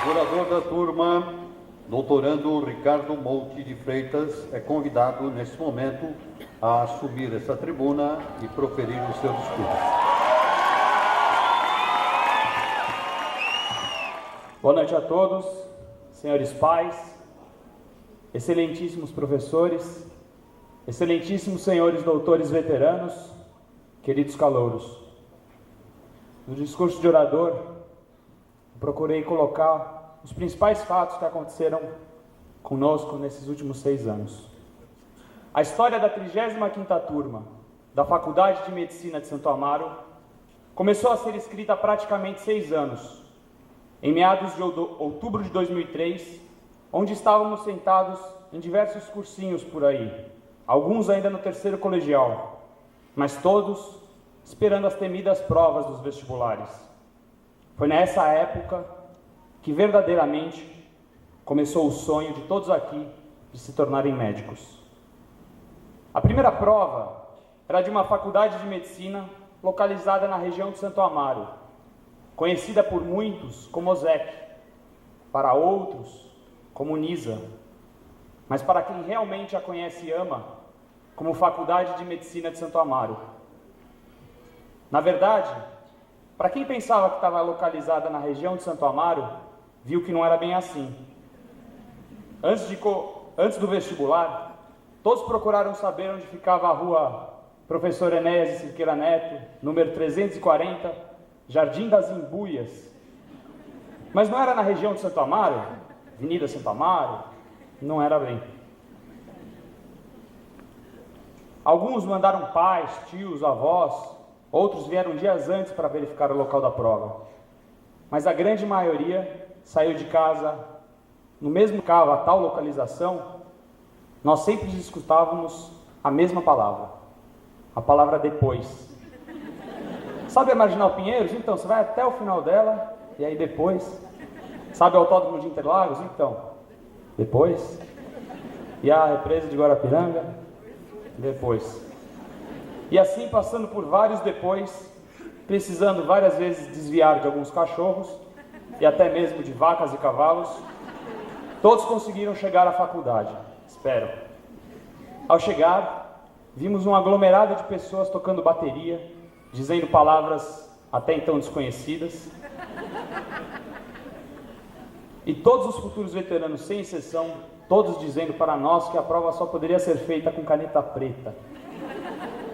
Orador da turma, doutorando Ricardo Mouti de Freitas, é convidado neste momento a assumir essa tribuna e proferir o seu discurso. Boa noite a todos, senhores pais, excelentíssimos professores, excelentíssimos senhores doutores veteranos, queridos calouros. No discurso de orador, procurei colocar os principais fatos que aconteceram conosco nesses últimos 6 anos. A história da 35ª turma da Faculdade de Medicina de Santo Amaro começou a ser escrita há praticamente 6 anos, em meados de outubro de 2003, onde estávamos sentados em diversos cursinhos por aí, alguns ainda no 3º colegial, mas todos esperando as temidas provas dos vestibulares. Foi nessa época que verdadeiramente começou o sonho de todos aqui de se tornarem médicos. A primeira prova era de uma faculdade de medicina localizada na região de Santo Amaro, conhecida por muitos como OSEC, para outros como NISA, mas para quem realmente a conhece e ama, como Faculdade de Medicina de Santo Amaro. Na verdade, para quem pensava que estava localizada na região de Santo Amaro, viu que não era bem assim. Antes do vestibular, todos procuraram saber onde ficava a rua Professor Enéas de Cerqueira Neto, número 340, Jardim das Imbuias. Mas não era na região de Santo Amaro? Avenida Santo Amaro? Não era bem. Alguns mandaram pais, tios, avós, outros vieram dias antes para verificar o local da prova. Mas a grande maioria saiu de casa no mesmo carro, a tal localização. Nós sempre escutávamos a mesma palavra, a palavra depois. Sabe a Marginal Pinheiros? Então, você vai até o final dela e aí depois. Sabe o Autódromo de Interlagos? Então, depois. E a represa de Guarapiranga? Depois. E assim, passando por vários depois, precisando várias vezes desviar de alguns cachorros e até mesmo de vacas e cavalos, todos conseguiram chegar à faculdade. Espero. Ao chegar, vimos um aglomerado de pessoas tocando bateria, dizendo palavras até então desconhecidas. E todos os futuros veteranos, sem exceção, todos dizendo para nós que a prova só poderia ser feita com caneta preta.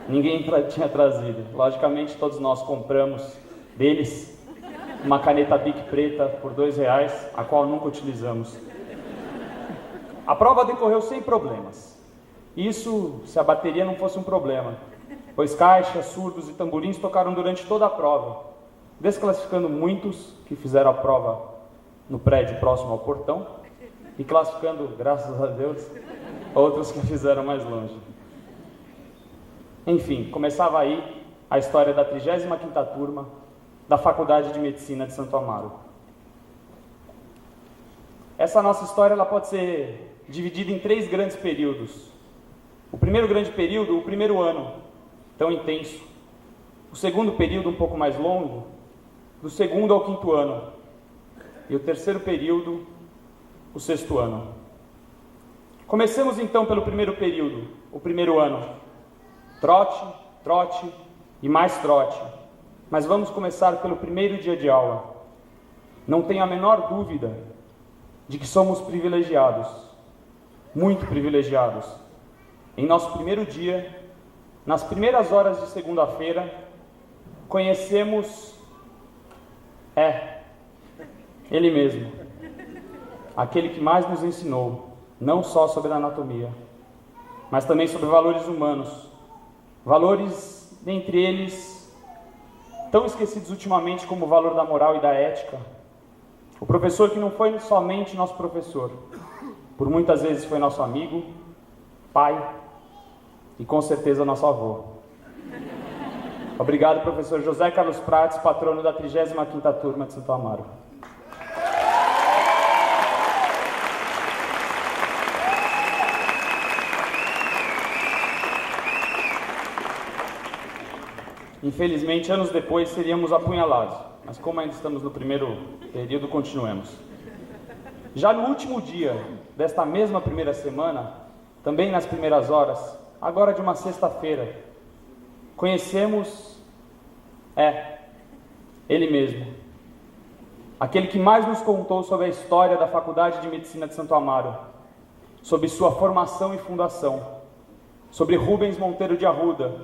Ninguém tinha trazido. Logicamente, todos nós compramos deles uma caneta Bic preta por R$2, a qual nunca utilizamos. A prova decorreu sem problemas. Isso se a bateria não fosse um problema, pois caixas, surdos e tamborins tocaram durante toda a prova, desclassificando muitos que fizeram a prova no prédio próximo ao portão e classificando, graças a Deus, outros que fizeram mais longe. Enfim, começava aí a história da 35ª turma da Faculdade de Medicina de Santo Amaro. Essa nossa história ela pode ser dividida em 3 grandes períodos. O primeiro grande período, o primeiro ano, tão intenso. O segundo período, um pouco mais longo, do 2º ao 5º ano. E o terceiro período, o 6º ano. Comecemos então pelo primeiro período, o primeiro ano. Trote, trote e mais trote. Mas vamos começar pelo primeiro dia de aula. Não tenho a menor dúvida de que somos privilegiados, muito privilegiados. Em nosso primeiro dia, nas primeiras horas de segunda-feira, conhecemos ele mesmo, aquele que mais nos ensinou, não só sobre a anatomia, mas também sobre valores humanos, valores, dentre eles, tão esquecidos ultimamente como o valor da moral e da ética. O professor que não foi somente nosso professor, por muitas vezes foi nosso amigo, pai e com certeza nosso avô. Obrigado, professor José Carlos Prates, patrono da 35ª turma de Santo Amaro. Infelizmente, anos depois, seríamos apunhalados, mas como ainda estamos no primeiro período, continuemos. Já no último dia desta mesma primeira semana, também nas primeiras horas, agora de uma sexta-feira, conhecemos, ele mesmo, aquele que mais nos contou sobre a história da Faculdade de Medicina de Santo Amaro, sobre sua formação e fundação, sobre Rubens Monteiro de Arruda,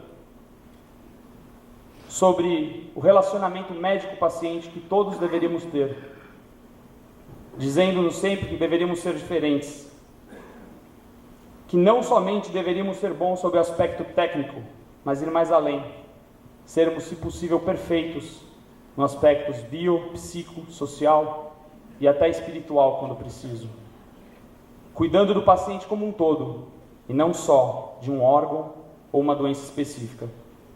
sobre o relacionamento médico-paciente que todos deveríamos ter, dizendo-nos sempre que deveríamos ser diferentes, que não somente deveríamos ser bons sob o aspecto técnico, mas ir mais além, sermos, se possível, perfeitos no aspectos bio, psico, social e até espiritual, quando preciso, cuidando do paciente como um todo, e não só de um órgão ou uma doença específica.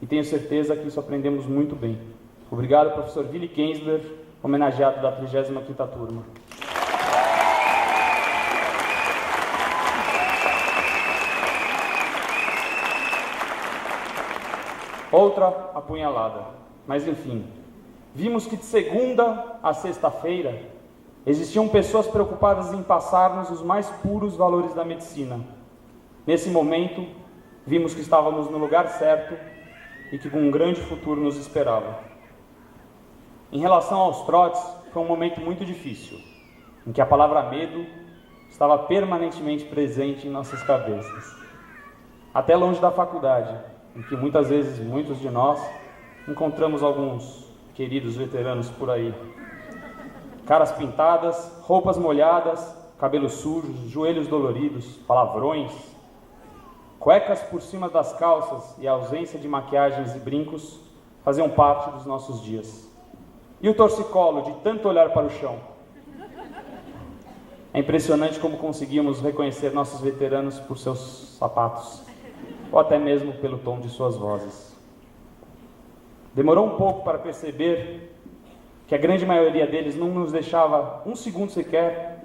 E tenho certeza que isso aprendemos muito bem. Obrigado, professor Willy Kensler, homenageado da 35ª turma. Outra apunhalada, mas enfim, vimos que de segunda a sexta-feira existiam pessoas preocupadas em passar-nos os mais puros valores da medicina. Nesse momento, vimos que estávamos no lugar certo e que um grande futuro nos esperava. Em relação aos trotes, foi um momento muito difícil, em que a palavra medo estava permanentemente presente em nossas cabeças, até longe da faculdade, em que muitas vezes, muitos de nós, encontramos alguns queridos veteranos por aí. Caras pintadas, roupas molhadas, cabelos sujos, joelhos doloridos, palavrões, cuecas por cima das calças e a ausência de maquiagens e brincos faziam parte dos nossos dias. E o torcicolo de tanto olhar para o chão. É impressionante como conseguimos reconhecer nossos veteranos por seus sapatos, ou até mesmo pelo tom de suas vozes. Demorou um pouco para perceber que a grande maioria deles não nos deixava um segundo sequer,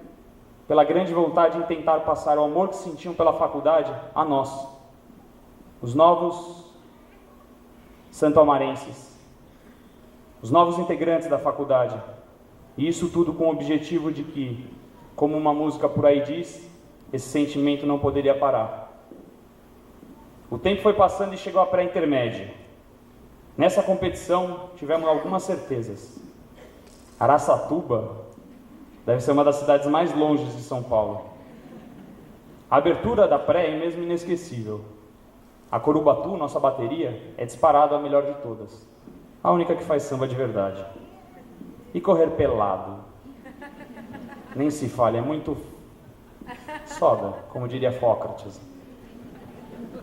pela grande vontade em tentar passar o amor que sentiam pela faculdade a nós, os novos santo-amarenses, os novos integrantes da faculdade. E isso tudo com o objetivo de que, como uma música por aí diz, esse sentimento não poderia parar. O tempo foi passando e chegou a pré-intermédia. Nessa competição, tivemos algumas certezas. Araçatuba deve ser uma das cidades mais longes de São Paulo. A abertura da pré é mesmo inesquecível. A Corubatu, nossa bateria, é disparado a melhor de todas. A única que faz samba de verdade. E correr pelado. Nem se fale, é muito soda, como diria Sócrates.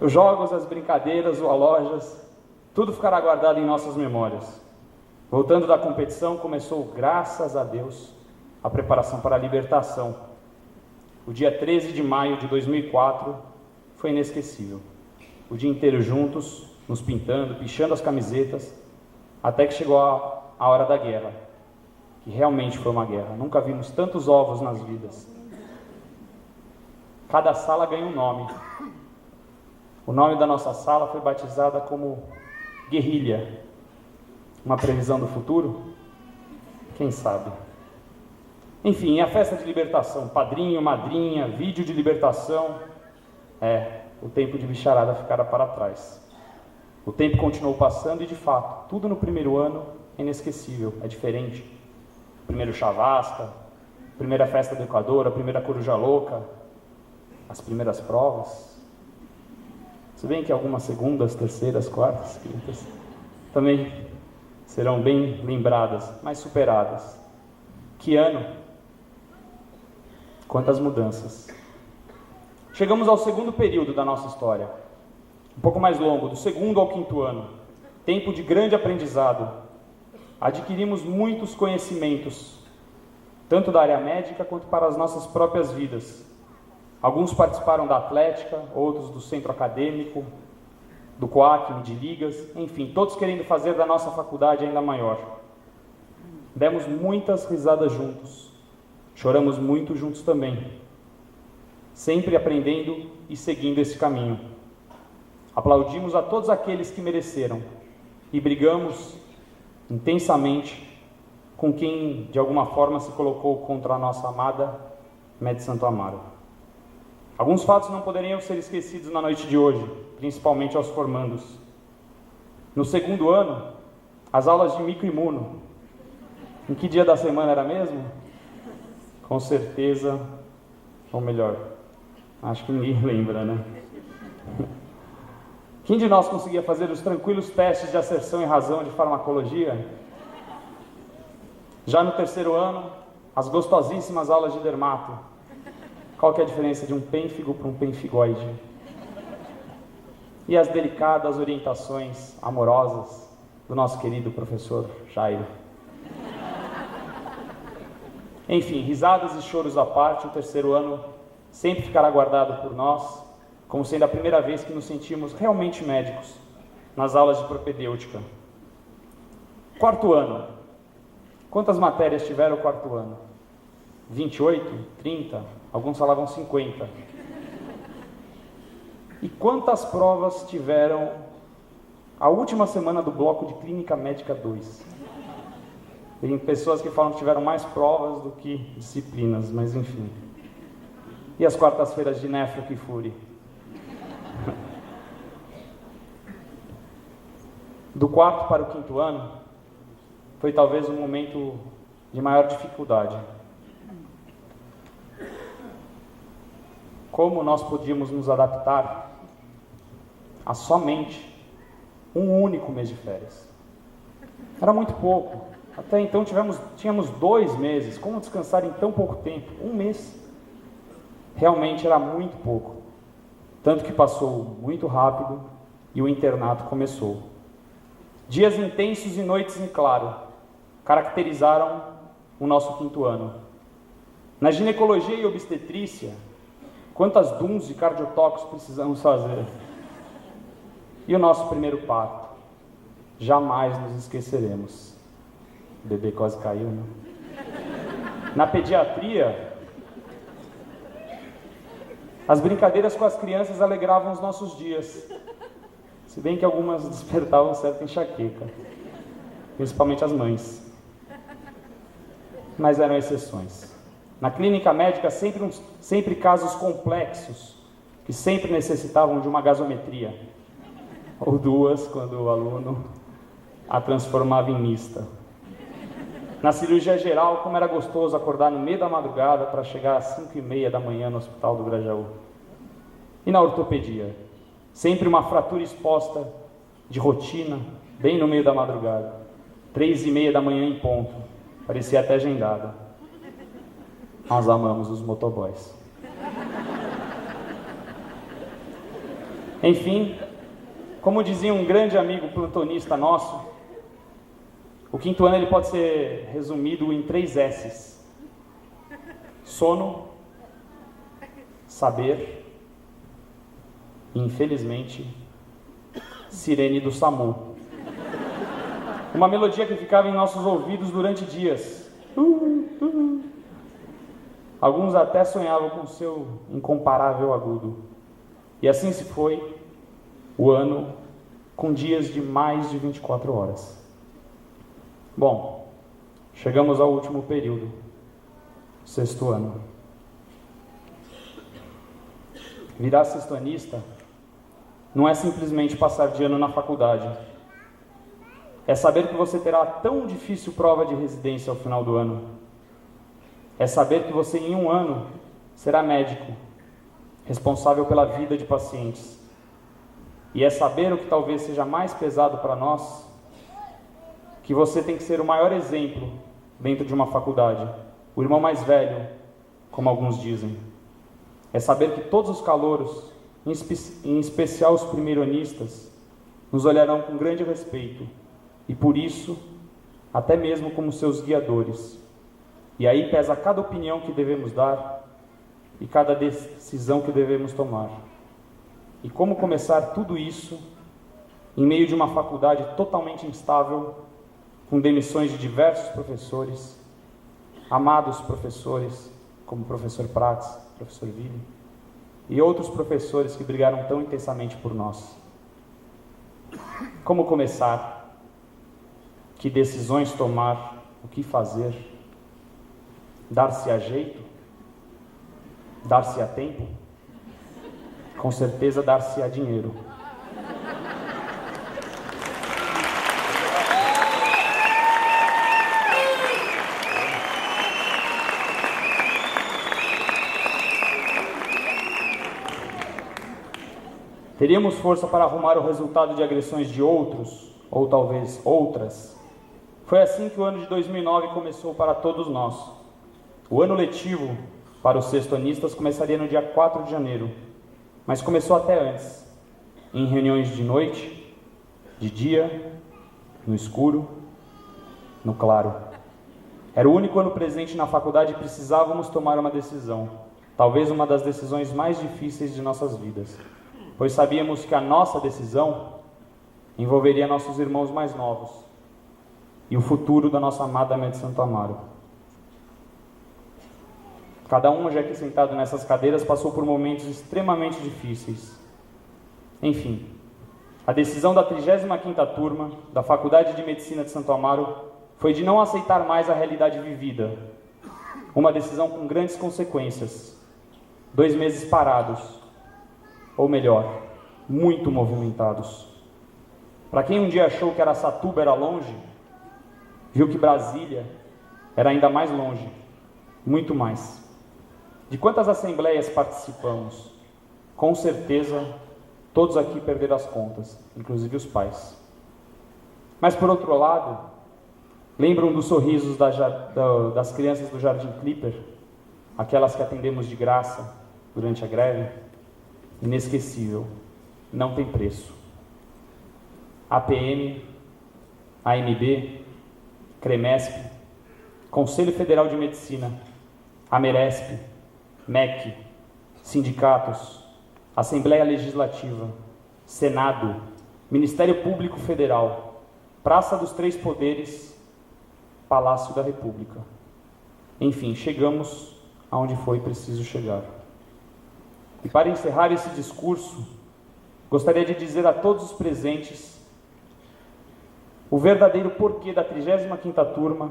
Os jogos, as brincadeiras, o alojas, tudo ficará guardado em nossas memórias. Voltando da competição, começou, graças a Deus, a preparação para a libertação. O dia 13 de maio de 2004 foi inesquecível. O dia inteiro juntos, nos pintando, pichando as camisetas, até que chegou a hora da guerra, que realmente foi uma guerra. Nunca vimos tantos ovos nas vidas. Cada sala ganha um nome. O nome da nossa sala foi batizada como Guerrilha. Uma previsão do futuro? Quem sabe? Enfim, a festa de libertação, padrinho, madrinha, vídeo de libertação. O tempo de bicharada ficara para trás. O tempo continuou passando e, de fato, tudo no primeiro ano é inesquecível, é diferente. Primeiro chavasca, primeira festa do Equador, a primeira coruja louca, as primeiras provas. Se bem que algumas segundas, terceiras, quartas, quintas também serão bem lembradas, mas superadas. Que ano! Quantas mudanças! Chegamos ao segundo período da nossa história, um pouco mais longo, do segundo ao quinto ano. Tempo de grande aprendizado. Adquirimos muitos conhecimentos, tanto da área médica quanto para as nossas próprias vidas. Alguns participaram da atlética, outros do centro acadêmico, do COACM, de ligas, enfim, todos querendo fazer da nossa faculdade ainda maior. Demos muitas risadas juntos, choramos muito juntos também, sempre aprendendo e seguindo esse caminho. Aplaudimos a todos aqueles que mereceram e brigamos intensamente com quem de alguma forma se colocou contra a nossa amada MED Santo Amaro. Alguns fatos não poderiam ser esquecidos na noite de hoje, principalmente aos formandos. No segundo ano, as aulas de microimuno. Em que dia da semana era mesmo? Com certeza, ou melhor, acho que ninguém lembra, né? Quem de nós conseguia fazer os tranquilos testes de asserção e razão de farmacologia? Já no terceiro ano, as gostosíssimas aulas de dermato. Qual que é a diferença de um pênfigo para um pênfigoide? E as delicadas orientações amorosas do nosso querido professor Jairo. Enfim, risadas e choros à parte, o terceiro ano sempre ficará guardado por nós, como sendo a primeira vez que nos sentimos realmente médicos, nas aulas de propedêutica. Quarto ano. Quantas matérias tiveram o quarto ano? 28? 30? Alguns falavam 50. E quantas provas tiveram a última semana do bloco de Clínica Médica 2? Tem pessoas que falam que tiveram mais provas do que disciplinas, mas enfim. E as quartas-feiras de Nefro que Fure? Do quarto para o quinto ano, foi talvez um momento de maior dificuldade. Como nós podíamos nos adaptar a somente um único mês de férias? Era muito pouco. Até então tínhamos 2 meses. Como descansar em tão pouco tempo? 1 mês. Realmente era muito pouco. Tanto que passou muito rápido e o internato começou. Dias intensos e noites em claro caracterizaram o nosso quinto ano. Na ginecologia e obstetrícia, quantas DUNs e cardiotóxicos precisamos fazer? E o nosso primeiro parto? Jamais nos esqueceremos. O bebê quase caiu, né? Na pediatria, as brincadeiras com as crianças alegravam os nossos dias, se bem que algumas despertavam certa enxaqueca, principalmente as mães. Mas eram exceções. Na clínica médica, sempre casos complexos, que sempre necessitavam de uma gasometria, ou 2, quando o aluno a transformava em mista. Na cirurgia geral, como era gostoso acordar no meio da madrugada para chegar às 5h30 da manhã no Hospital do Grajaú. E na ortopedia, sempre uma fratura exposta de rotina, bem no meio da madrugada. 3h30 da manhã em ponto, parecia até agendada. Nós amamos os motoboys. Enfim, como dizia um grande amigo plantonista nosso, o quinto ano ele pode ser resumido em 3 S's: sono, saber e, infelizmente, sirene do SAMU. Uma melodia que ficava em nossos ouvidos durante dias. Alguns até sonhavam com seu incomparável agudo. E assim se foi o ano, com dias de mais de 24 horas. Bom, chegamos ao último período, 6º ano. Virar sextoanista não é simplesmente passar de ano na faculdade. É saber que você terá tão difícil prova de residência ao final do ano. É saber que você em 1 ano será médico, responsável pela vida de pacientes. E é saber o que talvez seja mais pesado para nós, que você tem que ser o maior exemplo dentro de uma faculdade, o irmão mais velho, como alguns dizem. É saber que todos os calouros, em especial os primeiranistas, nos olharão com grande respeito, e por isso, até mesmo como seus guiadores. E aí pesa cada opinião que devemos dar e cada decisão que devemos tomar. E como começar tudo isso em meio de uma faculdade totalmente instável, com demissões de diversos professores, amados professores, como o professor Prats, professor Ville, e outros professores que brigaram tão intensamente por nós. Como começar? Que decisões tomar? O que fazer? Dar-se a jeito? Dar-se-á tempo? Com certeza dar-se-á dinheiro. Teríamos força para arrumar o resultado de agressões de outros, ou talvez outras. Foi assim que o ano de 2009 começou para todos nós. O ano letivo para os sextonistas começaria no dia 4 de janeiro, mas começou até antes, em reuniões de noite, de dia, no escuro, no claro. Era o único ano presente na faculdade e precisávamos tomar uma decisão, talvez uma das decisões mais difíceis de nossas vidas, pois sabíamos que a nossa decisão envolveria nossos irmãos mais novos e o futuro da nossa amada Med Santo Amaro. Cada um já aqui sentado nessas cadeiras passou por momentos extremamente difíceis. Enfim, a decisão da 35ª turma da Faculdade de Medicina de Santo Amaro foi de não aceitar mais a realidade vivida. Uma decisão com grandes consequências. 2 meses parados, ou melhor, muito movimentados. Para quem um dia achou que Araçatuba era longe, viu que Brasília era ainda mais longe, muito mais. De quantas assembleias participamos? Com certeza, todos aqui perderam as contas, inclusive os pais. Mas, por outro lado, lembram dos sorrisos das crianças do Jardim Clipper, aquelas que atendemos de graça durante a greve? Inesquecível, não tem preço. APM, AMB, CREMESP, Conselho Federal de Medicina, AMERESP, MEC, sindicatos, Assembleia Legislativa, Senado, Ministério Público Federal, Praça dos Três Poderes, Palácio da República. Enfim, chegamos aonde foi preciso chegar. E para encerrar esse discurso, gostaria de dizer a todos os presentes o verdadeiro porquê da 35ª turma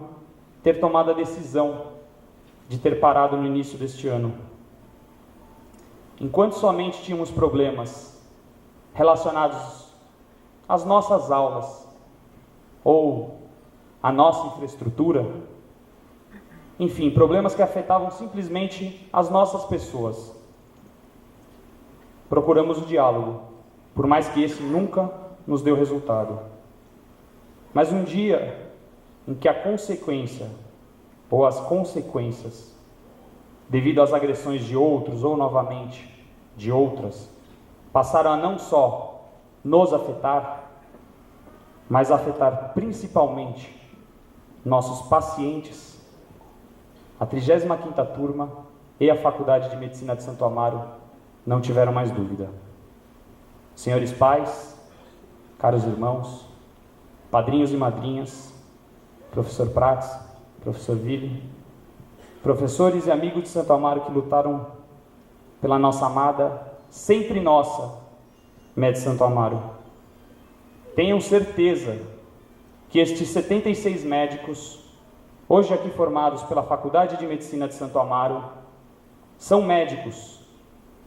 ter tomado a decisão de ter parado no início deste ano. Enquanto somente tínhamos problemas relacionados às nossas aulas ou à nossa infraestrutura, enfim, problemas que afetavam simplesmente as nossas pessoas, procuramos o diálogo, por mais que esse nunca nos deu resultado. Mas um dia em que a consequência ou as consequências, devido às agressões de outros ou novamente de outras, passaram a não só nos afetar, mas afetar principalmente nossos pacientes, a 35ª turma e a Faculdade de Medicina de Santo Amaro não tiveram mais dúvida. Senhores pais, caros irmãos, padrinhos e madrinhas, professor Prats, professor Ville, professores e amigos de Santo Amaro que lutaram pela nossa amada, sempre nossa, Med Santo Amaro. Tenham certeza que estes 76 médicos, hoje aqui formados pela Faculdade de Medicina de Santo Amaro, são médicos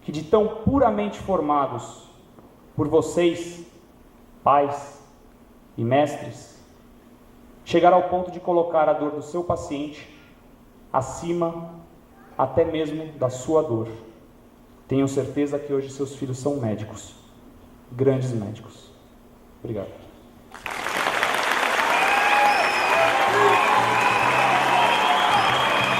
que, de tão puramente formados por vocês, pais e mestres, chegaram ao ponto de colocar a dor do seu paciente acima até mesmo da sua dor. Tenham certeza que hoje seus filhos são médicos, grandes médicos. Obrigado.